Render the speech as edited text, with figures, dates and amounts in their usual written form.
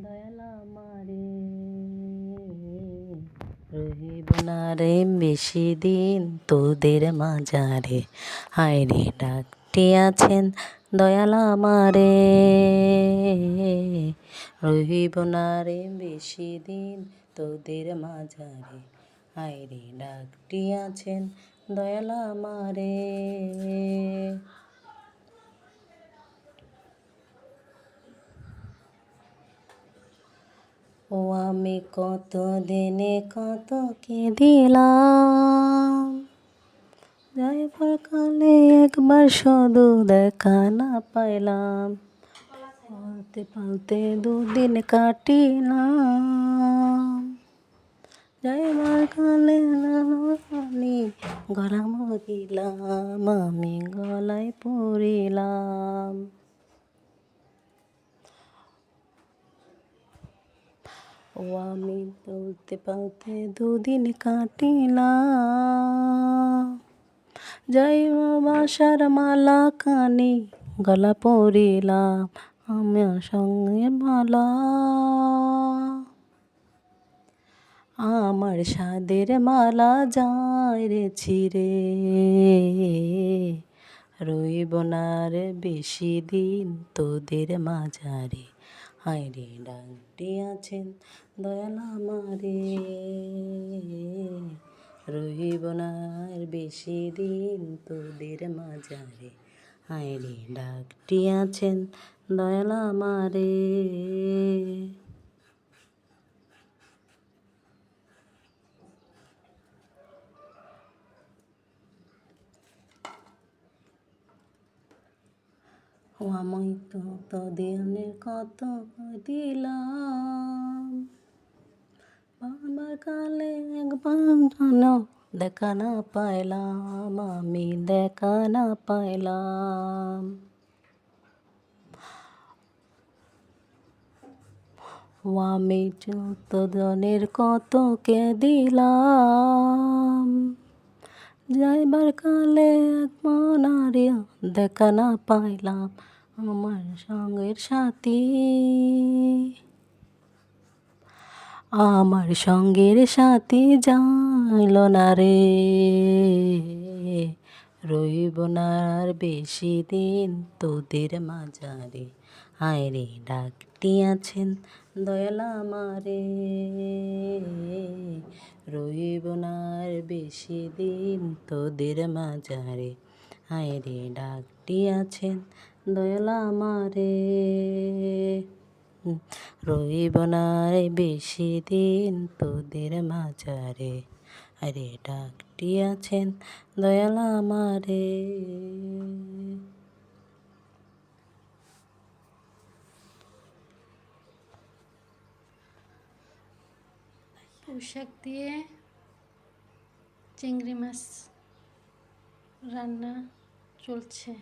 দয়াল আমারে রহিব না রে বেশি দিন তোদের মাঝারে, হায়রে ডাকটি আছেন দয়াল আমারে রহিব না রে বেশি দিন তোদের মাঝারে, হায়রে ডাকটি আছেন দয়াল আমারে। ও আমি কত দিনে কত দিলাম, যাইবার কালে একবার শুধু দেখা না পাইলাম, পালতে পালতে দুদিন কাটিলাম, যাইবার কালে আমি গলা মরিলাম, আমি গলায় পড়িলাম। ও আমি পালতে পালতে দুদিন কাটিলাম, যাইবা বাসার মালা কানি গলা পরিলাম, আমার সঙ্গে মালা আমার সাদের মালা যায় রে ছিঁড়ে, রইব না রে বেশি দিন তোদের মাঝারে, হায়রে ডাকটি আছেন দয়াল আমারে রহিব না আর বেশি দিন তোদের মাঝারে, হায়রে ডাকটি আছেন দয়াল আমারে। ও আমি তো তোদের কত দিলাম, বাবার কালে একবার যেন দেখা না পাইলাম, আমি দেখা না পাইলাম। ও আমি তোদের কত কে দিলাম, যাইবার কালে এক মনারে দেখা না পাইলাম, আমার সঙ্গের সাথী আমার সঙ্গের সাথী যাইল না রে, রইব না আর বেশি দিন তোদের মাঝারে, হায়রে ডাকটি আছেন দয়াল আমারে রইব না আর বেশি দিন তোদের মাঝারে, হায়রে ডাকটি আছেন দয়াল আমারে রইব না রে বেশি দিন তোদের মাঝারে, আরে ডাকটি আছেন দয়াল আমারে। পোশাক দিয়ে চিংড়ি মাছ রান্না চলছে।